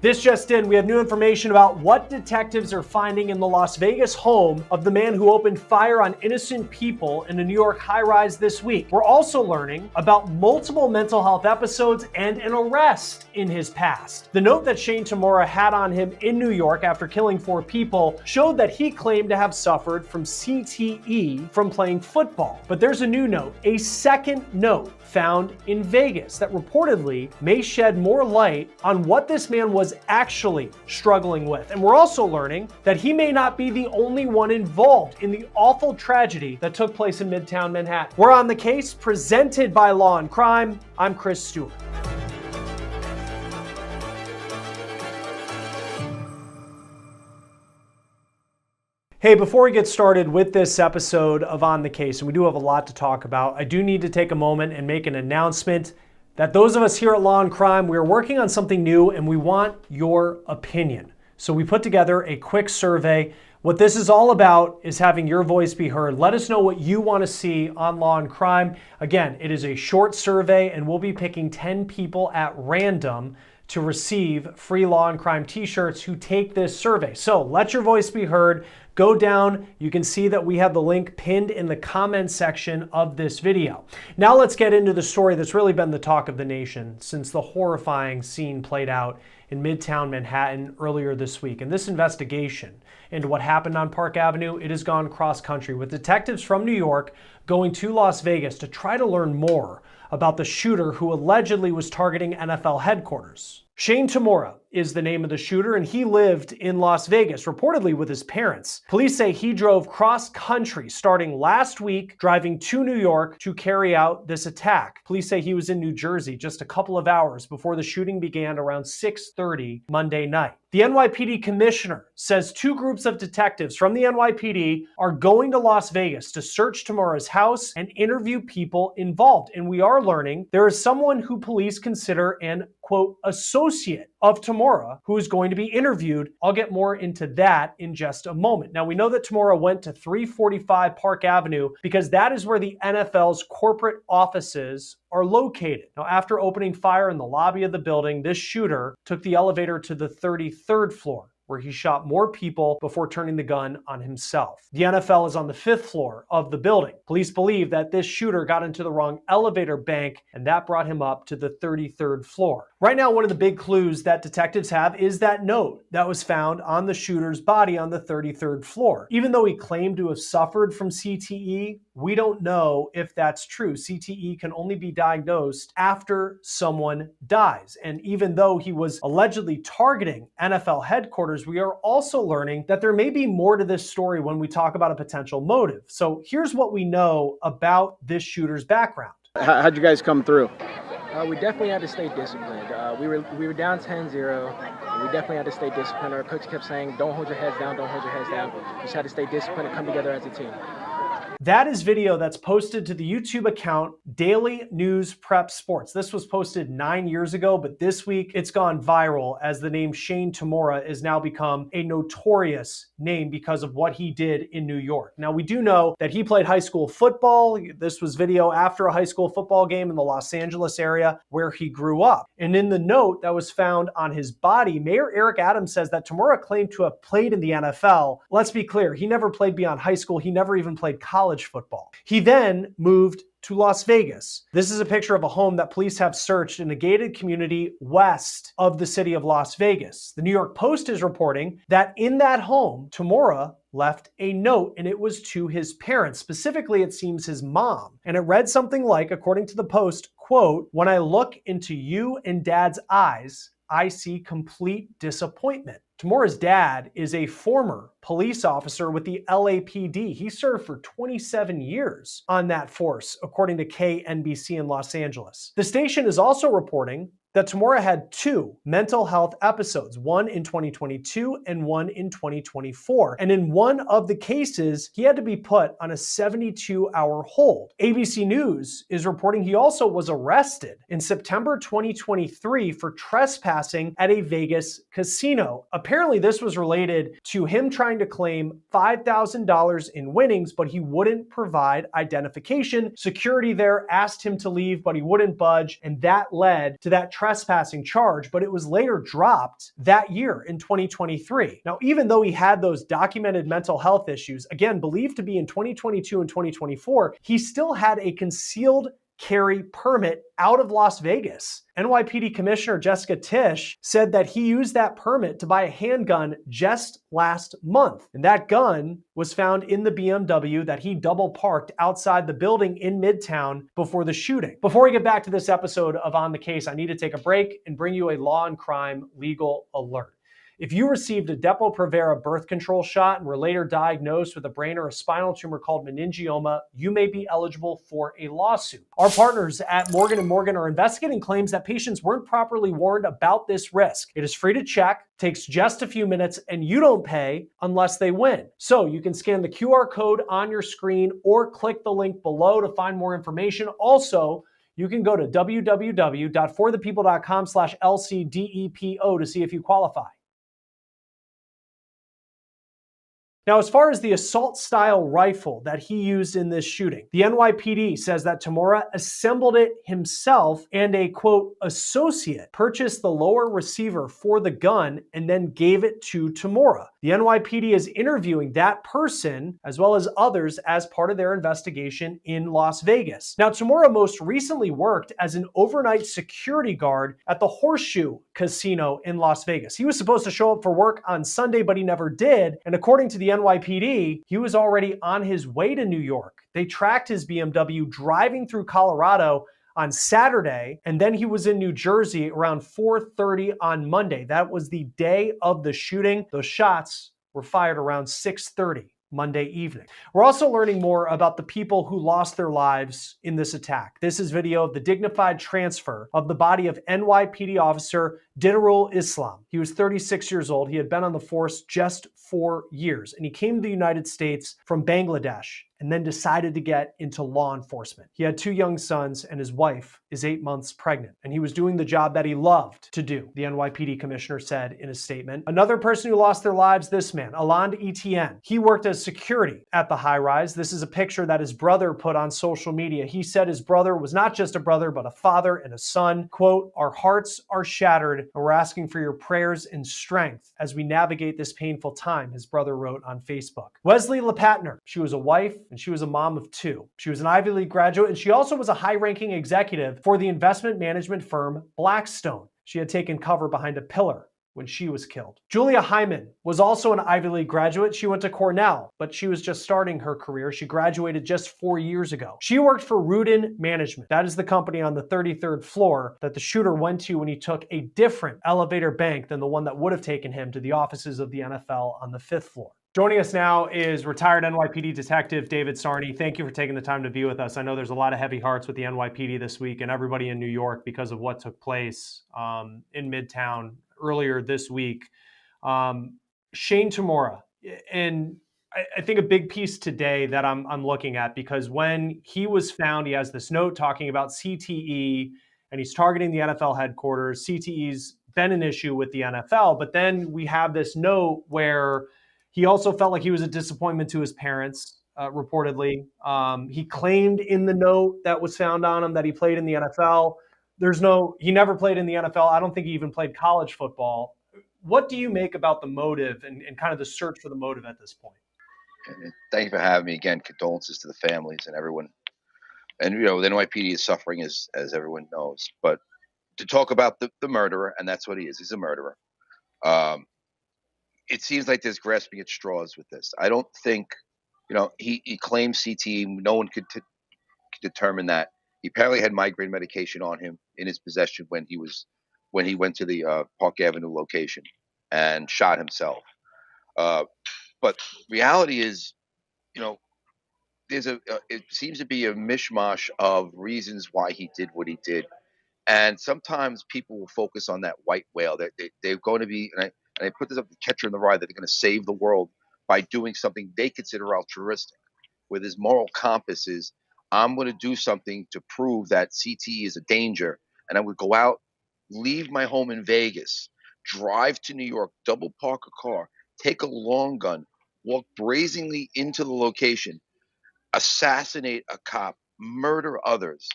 This just in, we have new information about what detectives are finding in the Las Vegas home of the man who opened fire on innocent people in a New York high-rise this week. We're also learning about multiple mental health episodes and an arrest in his past. The note that Shane Tamura had on him in New York after killing 4 people showed that he claimed to have suffered from CTE from playing football. But there's a new note, a second note found in Vegas that reportedly may shed more light on what this man was actually struggling with. And we're also learning that he may not be the only one involved in the awful tragedy that took place in Midtown Manhattan. We're on the case, presented by Law&Crime. I'm Chris Stewart. Hey, before we get started with this episode of On the Case, and we do have a lot to talk about, I do need to take a moment and make an announcement that those of us here at Law&Crime, we are working on something new and we want your opinion. So we put together a quick survey. What this is all about is having your voice be heard. Let us know what you want to see on Law&Crime. Again, it is a short survey and we'll be picking 10 people at random to receive free Law&Crime t-shirts who take this survey. So let your voice be heard. Go down, you can see that we have the link pinned in the comment section of this video. Now let's get into the story that's really been the talk of the nation since the horrifying scene played out in Midtown Manhattan earlier this week. And this investigation into what happened on Park Avenue, it has gone cross-country with detectives from New York going to Las Vegas to try to learn more about the shooter who allegedly was targeting NFL headquarters. Shane Tamura is the name of the shooter, and he lived in Las Vegas, reportedly with his parents. Police say he drove cross-country starting last week, driving to New York to carry out this attack. Police say he was in New Jersey just a couple of hours before the shooting began around 6:30 Monday night. The NYPD commissioner says 2 groups of detectives from the NYPD are going to Las Vegas to search Tamura's house and interview people involved. And we are learning there is someone who police consider an, quote, associate of Tamura who is going to be interviewed. I'll get more into that in just a moment. Now, we know that Tamura went to 345 Park Avenue because that is where the NFL's corporate offices are located. Now, after opening fire in the lobby of the building, this shooter took the elevator to the 33rd floor, where he shot more people before turning the gun on himself. The NFL is on the 5th floor of the building. Police believe that this shooter got into the wrong elevator bank, and that brought him up to the 33rd floor. Right now, one of the big clues that detectives have is that note that was found on the shooter's body on the 33rd floor. Even though he claimed to have suffered from CTE, we don't know if that's true. CTE can only be diagnosed after someone dies. And even though he was allegedly targeting NFL headquarters, we are also learning that there may be more to this story when we talk about a potential motive. So here's what we know about this shooter's background. How'd you guys come through? We definitely had to stay disciplined. We were down 10-0, and we definitely had to stay disciplined. Our coach kept saying, don't hold your heads down, don't hold your heads down. We just had to stay disciplined and come together as a team. That is video that's posted to the YouTube account Daily News Prep Sports. This was posted 9 years ago, but this week it's gone viral as the name Shane Tamura has now become a notorious name because of what he did in New York. Now, we do know that he played high school football. This was video after a high school football game in the Los Angeles area where he grew up. And in the note that was found on his body, Mayor Eric Adams says that Tamura claimed to have played in the NFL. Let's be clear, he never played beyond high school. He never even played college football. He then moved to Las Vegas. This is a picture of a home that police have searched in a gated community west of the city of Las Vegas. The New York Post is reporting that in that home, Tamura left a note, and it was to his parents. Specifically, it seems his mom. And it read something like, according to the Post, quote, "When I look into you and Dad's eyes, I see complete disappointment." Tamura's dad is a former police officer with the LAPD. He served for 27 years on that force, according to KNBC in Los Angeles. The station is also reporting that Tamura had 2 mental health episodes, one in 2022 and one in 2024. And in one of the cases, he had to be put on a 72-hour hold. ABC News is reporting he also was arrested in September 2023 for trespassing at a Vegas casino. Apparently, this was related to him trying to claim $5,000 in winnings, but he wouldn't provide identification. Security there asked him to leave, but he wouldn't budge, and that led to that trespassing charge, but it was later dropped that year in 2023. Now, even though he had those documented mental health issues, again, believed to be in 2022 and 2024, he still had a concealed carry permit out of Las Vegas. NYPD Commissioner Jessica Tisch said that he used that permit to buy a handgun just last month. And that gun was found in the BMW that he double parked outside the building in Midtown before the shooting. Before we get back to this episode of On the Case, I need to take a break and bring you a law and crime legal alert. If you received a Depo-Provera birth control shot and were later diagnosed with a brain or a spinal tumor called meningioma, you may be eligible for a lawsuit. Our partners at Morgan & Morgan are investigating claims that patients weren't properly warned about this risk. It is free to check, takes just a few minutes, and you don't pay unless they win. So you can scan the QR code on your screen or click the link below to find more information. Also, you can go to www.forthepeople.com/LCDEPO to see if you qualify. Now, as far as the assault-style rifle that he used in this shooting, the NYPD says that Tamura assembled it himself and a, quote, associate purchased the lower receiver for the gun and then gave it to Tamura. The NYPD is interviewing that person as well as others as part of their investigation in Las Vegas. Now, Tamura most recently worked as an overnight security guard at the Horseshoe Casino in Las Vegas. He was supposed to show up for work on Sunday, but he never did. And according to the NYPD, he was already on his way to New York. They tracked his BMW driving through Colorado on Saturday, and then he was in New Jersey around 4:30 on Monday. That was the day of the shooting. Those shots were fired around 6:30 Monday evening. We're also learning more about the people who lost their lives in this attack. This is video of the dignified transfer of the body of NYPD officer Didarul Islam. He was 36 years old. He had been on the force just 4 years, and he came to the United States from Bangladesh and then decided to get into law enforcement. He had 2 young sons, and his wife is 8 months pregnant, and he was doing the job that he loved to do, the NYPD commissioner said in a statement. Another person who lost their lives, this man, Aland Etienne. He worked as security at the high-rise. This is a picture that his brother put on social media. He said his brother was not just a brother, but a father and a son. Quote, "Our hearts are shattered, and we're asking for your prayers and strength as we navigate this painful time," his brother wrote on Facebook. Wesley LePatner, she was a wife and she was a mom of 2. She was an Ivy League graduate, and she also was a high-ranking executive for the investment management firm Blackstone. She had taken cover behind a pillar when she was killed. Julia Hyman was also an Ivy League graduate. She went to Cornell, but she was just starting her career. She graduated just 4 years ago. She worked for Rudin Management. That is the company on the 33rd floor that the shooter went to when he took a different elevator bank than the one that would have taken him to the offices of the NFL on the 5th floor. Joining us now is retired NYPD detective David Sarney. Thank you for taking the time to be with us. I know there's a lot of heavy hearts with the NYPD this week and everybody in New York because of what took place in Midtown earlier this week. Shane Tamura, and I think a big piece today that I'm looking at, because when he was found, he has this note talking about CTE, and he's targeting the NFL headquarters. CTE's been an issue with the NFL, but then we have this note where he also felt like he was a disappointment to his parents, reportedly. He claimed in the note that was found on him that he played in the NFL. He never played in the NFL. I don't think he even played college football. What do you make about the motive and kind of the search for the motive at this point? Thank you for having me again. Condolences to the families and everyone. And, the NYPD is suffering, as everyone knows. But to talk about the murderer, and that's what he is. He's a murderer. It seems like there's grasping at straws with this. I don't think, he claims CTE. No one could determine that. He apparently had migraine medication on him in his possession when he went to the Park Avenue location and shot himself. But reality is, it seems to be a mishmash of reasons why he did what he did. And sometimes people will focus on that white whale. They're going to be, and I put this up the catcher in the rye, that they're going to save the world by doing something they consider altruistic, where his moral compass is, I'm going to do something to prove that CTE is a danger. And I would go out, leave my home in Vegas, drive to New York, double park a car, take a long gun, walk brazenly into the location, assassinate a cop, murder others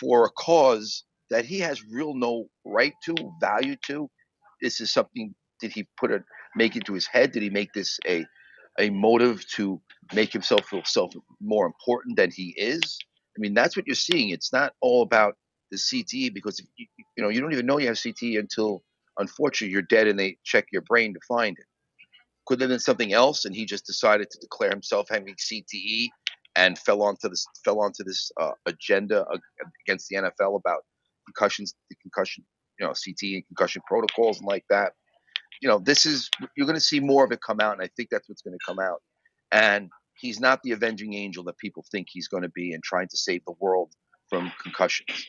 for a cause that he has real no right to, value to. This is something, did he make into his head? Did he make this a motive to make himself feel more important than he is? I mean, that's what you're seeing. It's not all about the CTE, because if you don't even know you have CTE until, unfortunately, you're dead and they check your brain to find it. Could have been something else, and he just decided to declare himself having CTE and fell onto this agenda against the NFL about concussions, the concussion, CTE and concussion protocols and like that. You're going to see more of it come out, and I think that's what's going to come out. And he's not the avenging angel that people think he's going to be, and trying to save the world from concussions.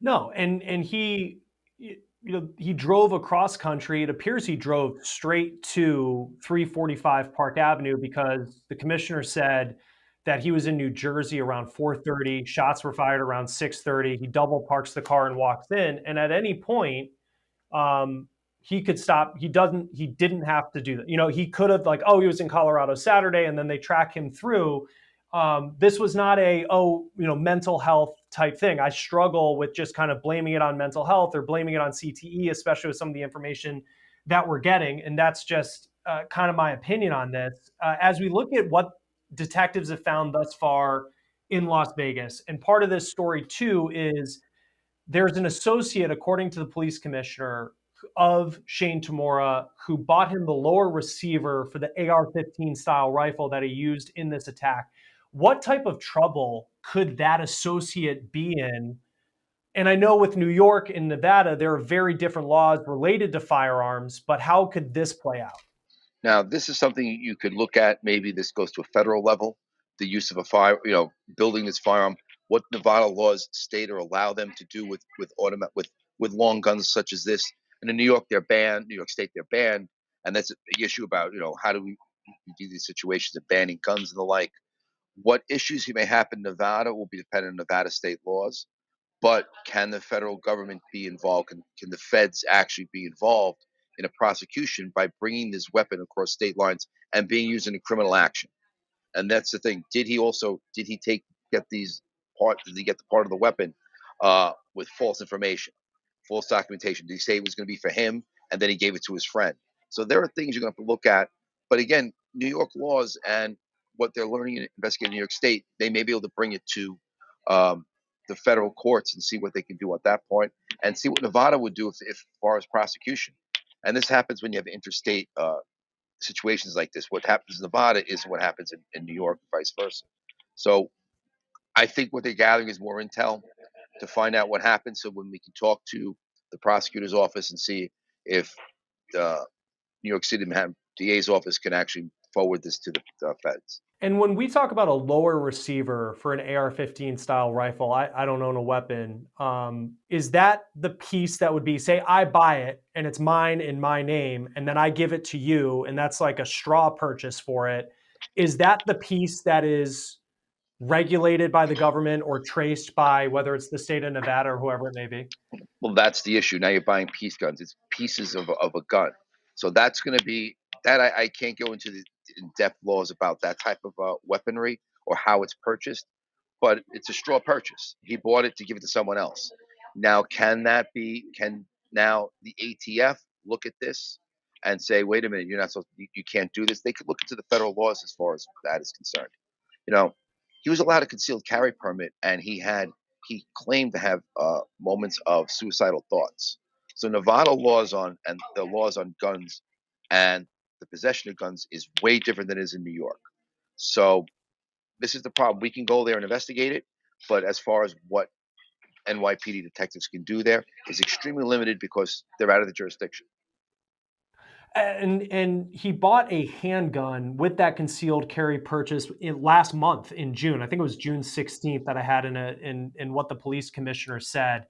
No, and he, he drove across country. It appears he drove straight to 345 Park Avenue because the commissioner said that he was in New Jersey around 4:30. Shots were fired around 6:30. He double parks the car and walks in, and at any point, he could stop. He didn't have to do that. He could have, like, oh, he was in Colorado Saturday, and then they track him through. This was not a mental health type thing. I struggle with just kind of blaming it on mental health or blaming it on CTE, especially with some of the information that we're getting. And that's just kind of my opinion on this. As we look at what detectives have found thus far in Las Vegas, and part of this story too is there's an associate, according to the police commissioner, of Shane Tamura, who bought him the lower receiver for the AR-15 style rifle that he used in this attack. What type of trouble could that associate be in? And I know with New York and Nevada, there are very different laws related to firearms, but how could this play out? Now, this is something you could look at. Maybe this goes to a federal level, the use of a building this firearm. What Nevada laws state or allow them to do with long guns such as this. And in New York, they're banned. New York State, they're banned, and that's a big issue about how do we do these situations of banning guns and the like. What issues may happen in Nevada will be dependent on Nevada state laws. But can the federal government be involved? Can the feds actually be involved in a prosecution by bringing this weapon across state lines and being used in a criminal action? And that's the thing. Did he get did he get the part of the weapon with false information, false documentation? Did he say it was going to be for him and then he gave it to his friend? So there are things you're going to have to look at. But again, New York laws and what they're learning and investigating in New York State, they may be able to bring it to the federal courts and see what they can do at that point, and see what Nevada would do if as far as prosecution. And this happens when you have interstate situations like this. What happens in Nevada is what happens in New York, and vice versa. So I think what they're gathering is more intel to find out what happened. So when we can talk to the prosecutor's office and see if the New York City DA's office can actually forward this to the feds. And when we talk about a lower receiver for an AR-15 style rifle, I don't own a weapon. Is that the piece that would be, say, I buy it and it's mine in my name, and then I give it to you, and that's like a straw purchase for it? Is that the piece that is regulated by the government or traced by whether it's the state of Nevada or whoever it may be? Well, that's the issue. Now you're buying piece guns. It's pieces of a gun. So that's going to be that. I can't go into the in-depth laws about that type of weaponry or how it's purchased, but it's a straw purchase. He bought it to give it to someone else. Now, can now the ATF look at this and say, wait a minute, you're not supposed you can't do this? They could look into the federal laws as far as that is concerned. You know, he was allowed a concealed carry permit, and he claimed to have moments of suicidal thoughts. So Nevada laws and the laws on guns and the possession of guns is way different than it is in New York. So this is the problem. We can go there and investigate it, but as far as what NYPD detectives can do there is extremely limited because they're out of the jurisdiction. And he bought a handgun with that concealed carry purchase last month in June. I think it was June 16th that I had in what the police commissioner said.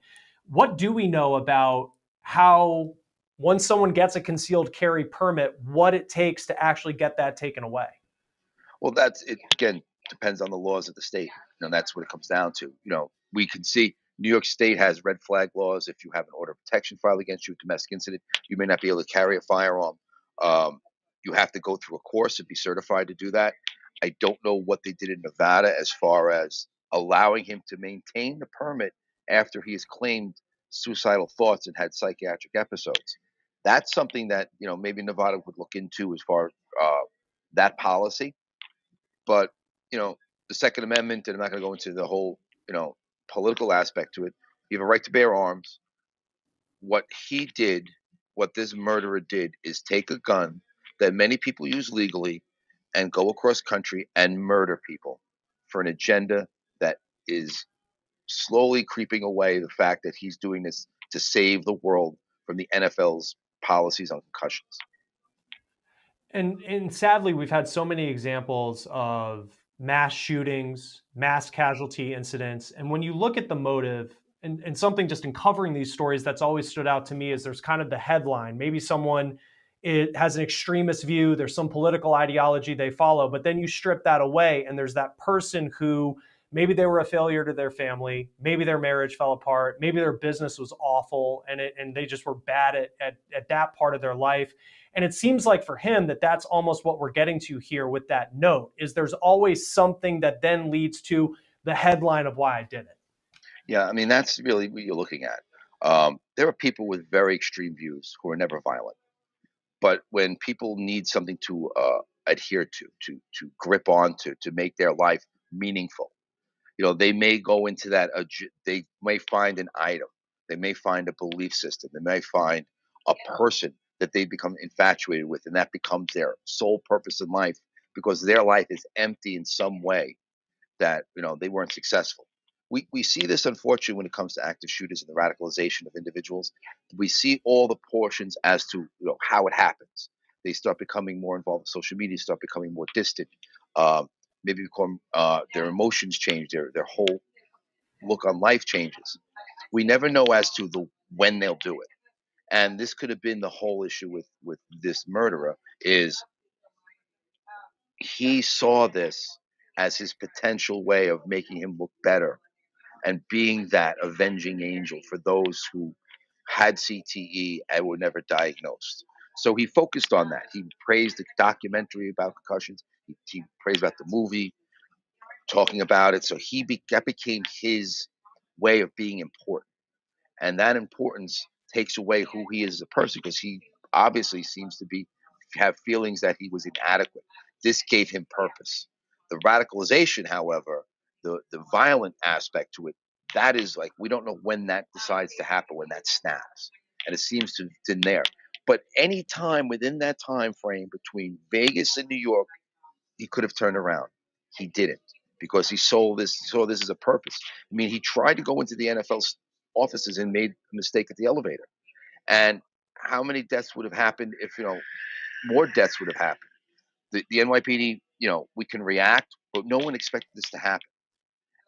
What do we know about how, once someone gets a concealed carry permit, what it takes to actually get that taken away? Well, that's it. Again, depends on the laws of the state. That's what it comes down to. We can see New York State has red flag laws. If you have an order of protection filed against you, a domestic incident, you may not be able to carry a firearm. You have to go through a course and be certified to do that. I don't know what they did in Nevada as far as allowing him to maintain the permit after he has claimed suicidal thoughts and had psychiatric episodes. That's something that maybe Nevada would look into as far as that policy. But the Second Amendment, and I'm not going to go into the whole political aspect to it. You have a right to bear arms. What he did, what this murderer did, is take a gun that many people use legally and go across country and murder people for an agenda that is slowly creeping away the fact that he's doing this to save the world from the NFL's policies on concussions. And sadly, we've had so many examples of mass shootings, mass casualty incidents. And when you look at the motive, and something just in covering these stories that's always stood out to me is there's kind of the headline. Maybe someone has an extremist view, there's some political ideology they follow, but then you strip that away and there's that person who maybe they were a failure to their family, maybe their marriage fell apart, maybe their business was awful and they just were bad at that part of their life. And it seems like for him that's almost what we're getting to here with that note, is there's always something that then leads to the headline of why I did it. Yeah, I mean, that's really what you're looking at. There are people with very extreme views who are never violent. But when people need something to adhere to grip on to make their life meaningful, they may go into that. They may find an item. They may find a belief system. They may find a person that they become infatuated with, and that becomes their sole purpose in life because their life is empty in some way that they weren't successful. We see this unfortunately when it comes to active shooters and the radicalization of individuals. We see all the portions as to how it happens. They start becoming more involved in social media, start becoming more distant. Maybe become their emotions change, their whole look on life changes. We never know as to the when they'll do it. And this could have been the whole issue with this murderer is he saw this as his potential way of making him look better and being that avenging angel for those who had CTE and were never diagnosed. So he focused on that. He praised the documentary about concussions. He praised about the movie, talking about it. So that became his way of being important. And that importance takes away who he is as a person because he obviously seems to have feelings that he was inadequate. This gave him purpose. The radicalization, however, the violent aspect to it, that is like we don't know when that decides to happen, when that snaps, and it seems to have been there. But any time within that time frame between Vegas and New York, he could have turned around. He didn't because he saw this as a purpose. I mean, he tried to go into the NFL's offices and made a mistake at the elevator. And how many deaths would have happened if more deaths would have happened? The NYPD, we can react, but no one expected this to happen.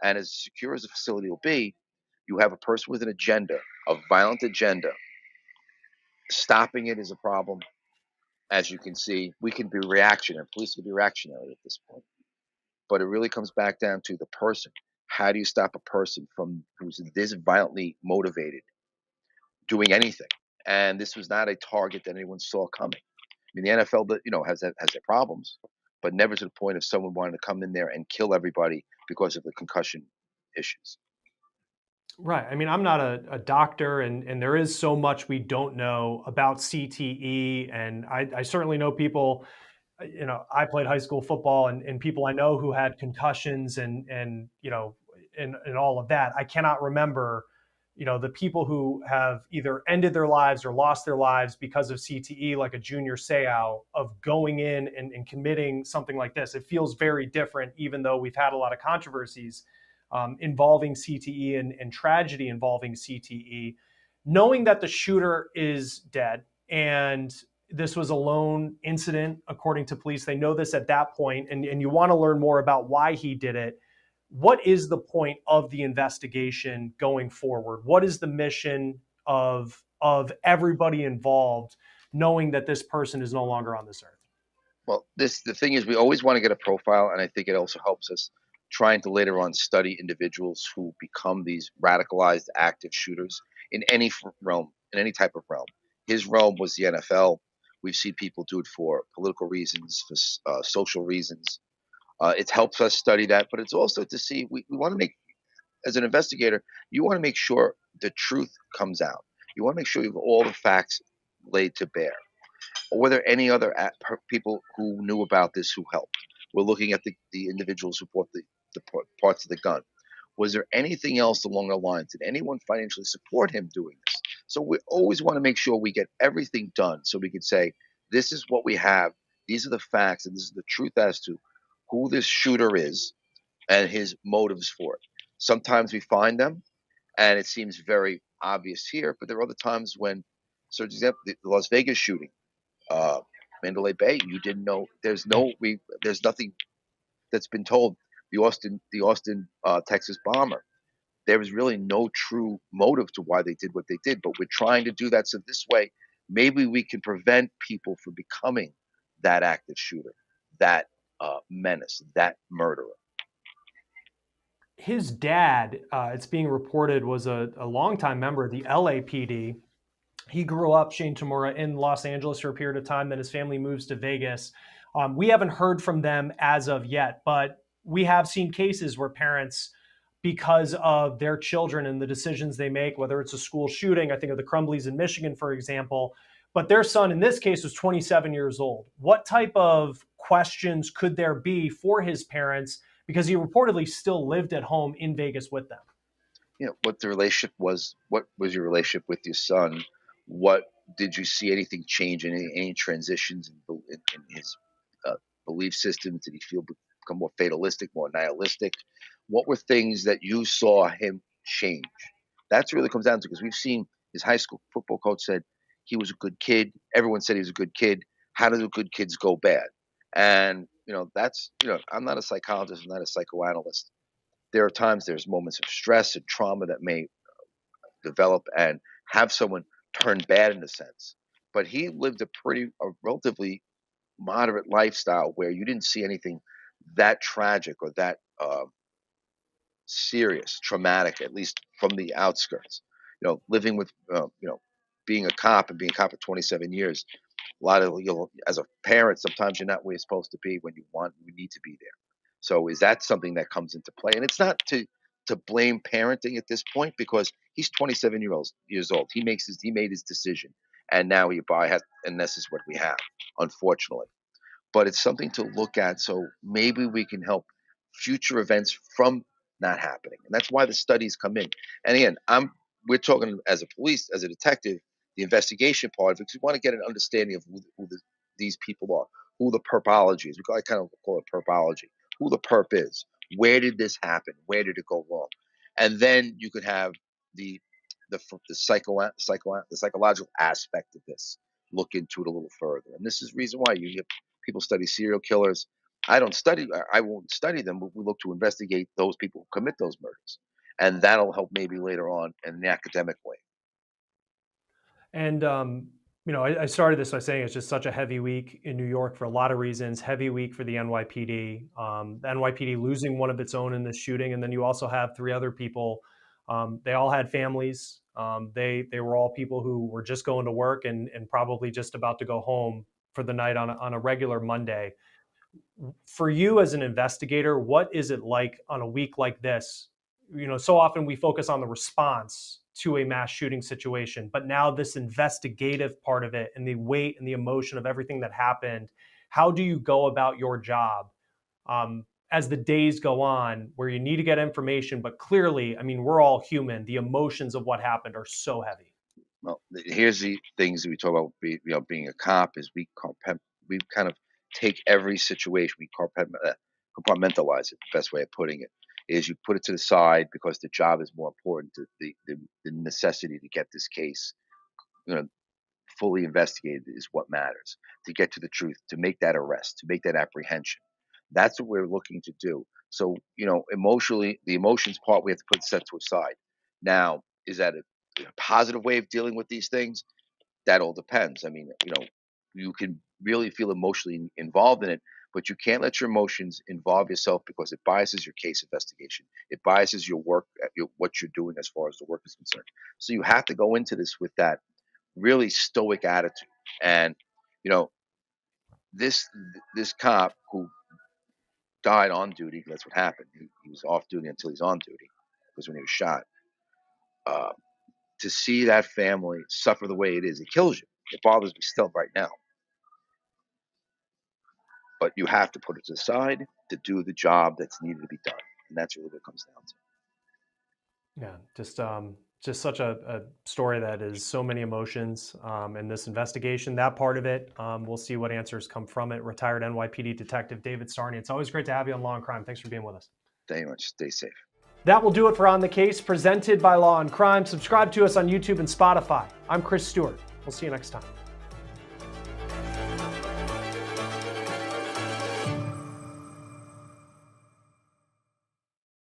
And as secure as the facility will be, you have a person with an agenda, a violent agenda. Stopping it is a problem. As you can see, we can be reactionary. Police can be reactionary at this point. But it really comes back down to the person. How do you stop a person from who's this violently motivated doing anything? And this was not a target that anyone saw coming. I mean, the NFL, has their problems, but never to the point of someone wanting to come in there and kill everybody because of the concussion issues. Right. I mean, I'm not a doctor, and there is so much we don't know about CTE. And I certainly know people, I played high school football and people I know who had concussions and all of that. I cannot remember, the people who have either ended their lives or lost their lives because of CTE, like a Junior Seau, of going in and committing something like this. It feels very different, even though we've had a lot of controversies involving CTE and tragedy involving CTE. Knowing that the shooter is dead and this was a lone incident, according to police, they know this at that point, and you want to learn more about why he did it. What is the point of the investigation going forward? What is the mission of everybody involved, knowing that this person is no longer on this earth? Well, the thing is, we always want to get a profile, and I think it also helps us trying to later on study individuals who become these radicalized active shooters in any realm, in any type of realm. His realm was the NFL. We've seen people do it for political reasons, for social reasons. It helps us study that, but it's also to see we want to make as an investigator, you want to make sure the truth comes out. You want to make sure you have all the facts laid to bear. Or were there any other people who knew about this who helped? We're looking at the individuals who bought the parts of the gun. Was there anything else along the lines? Did anyone financially support him doing this? So we always want to make sure we get everything done so we can say, this is what we have, these are the facts, and this is the truth as to who this shooter is and his motives for it. Sometimes we find them, and it seems very obvious here, but there are other times when, so for example, the Las Vegas shooting, uh, Mandalay Bay, you didn't know. There's nothing that's been told. The Austin, Texas bomber. There was really no true motive to why they did what they did, but we're trying to do that so this way, maybe we can prevent people from becoming that active shooter, that menace, that murderer. His dad, it's being reported, was a longtime member of the LAPD. He grew up, Shane Tamura, in Los Angeles for a period of time. Then his family moves to Vegas. We haven't heard from them as of yet, but we have seen cases where parents, because of their children and the decisions they make, whether it's a school shooting, I think of the Crumblies in Michigan, for example, but their son in this case was 27 years old. What type of questions could there be for his parents? Because he reportedly still lived at home in Vegas with them. What the relationship was. What was your relationship with your son? What did you see anything change in any transitions in his uh, belief systems? Did he become more fatalistic, more nihilistic? What were things that you saw him change? That's really comes down to, because we've seen his high school football coach said he was a good kid. Everyone said he was a good kid. How do the good kids go bad? And that's I'm not a psychologist. I'm not a psychoanalyst. There are times there's moments of stress and trauma that may develop and have someone turn bad in a sense. But he lived a relatively moderate lifestyle where you didn't see anything that tragic or that serious, traumatic, at least from the outskirts. Living with, being a cop and being a cop for 27 years, a lot of, as a parent, sometimes you're not where you're supposed to be when you need to be there. So is that something that comes into play? And it's not to blame parenting at this point, because he's 27 years old. He made his decision, and now and this is what we have, unfortunately. But it's something to look at, so maybe we can help future events from not happening. And that's why the studies come in. And again, we're talking as a detective, the investigation part of it, because we want to get an understanding of who these people are, who the perpology is. I kind of call it perpology, who the perp is, where did this happen, where did it go wrong, and then you could have the the psychological aspect of this. Look into it a little further, and this is the reason why you have people study serial killers. I won't study them, but we look to investigate those people who commit those murders, and that'll help maybe later on in an academic way. And, I started this by saying it's just such a heavy week in New York for a lot of reasons. Heavy week for the NYPD. The NYPD losing one of its own in this shooting, and then you also have three other people. They all had families. They were all people who were just going to work and probably just about to go home for the night on a regular Monday. For you as an investigator, what is it like on a week like this? So often we focus on the response to a mass shooting situation, but now this investigative part of it and the weight and the emotion of everything that happened. How do you go about your job as the days go on, where you need to get information, but clearly, I mean, we're all human. The emotions of what happened are so heavy. Well, here's the things that we talk about. Being a cop is we kind of take every situation, we compartmentalize it. The best way of putting it is you put it to the side because the job is more important to the necessity to get this case, you know, fully investigated is what matters. To get to the truth, to make that arrest, to make that apprehension. That's what we're looking to do. So, emotionally, the emotions part we have to put set to a side. Now, is that a positive way of dealing with these things? That all depends. I mean, you can really feel emotionally involved in it, but you can't let your emotions involve yourself, because it biases your case investigation. It biases your work, what you're doing as far as the work is concerned. So you have to go into this with that really stoic attitude. And you know, this this cop who died on duty, that's what happened. He was off duty until he's on duty. was when he was shot. To see that family suffer the way it is, it kills you. It bothers me still right now. But you have to put it to the side to do the job that's needed to be done, and that's really what it comes down to. Yeah, just such a story that is so many emotions in this investigation. That part of it, we'll see what answers come from it. Retired NYPD Detective David Starney. It's always great to have you on Law and Crime. Thanks for being with us. Very much. Stay safe. That will do it for On the Case, presented by Law and Crime. Subscribe to us on YouTube and Spotify. I'm Chris Stewart. We'll see you next time.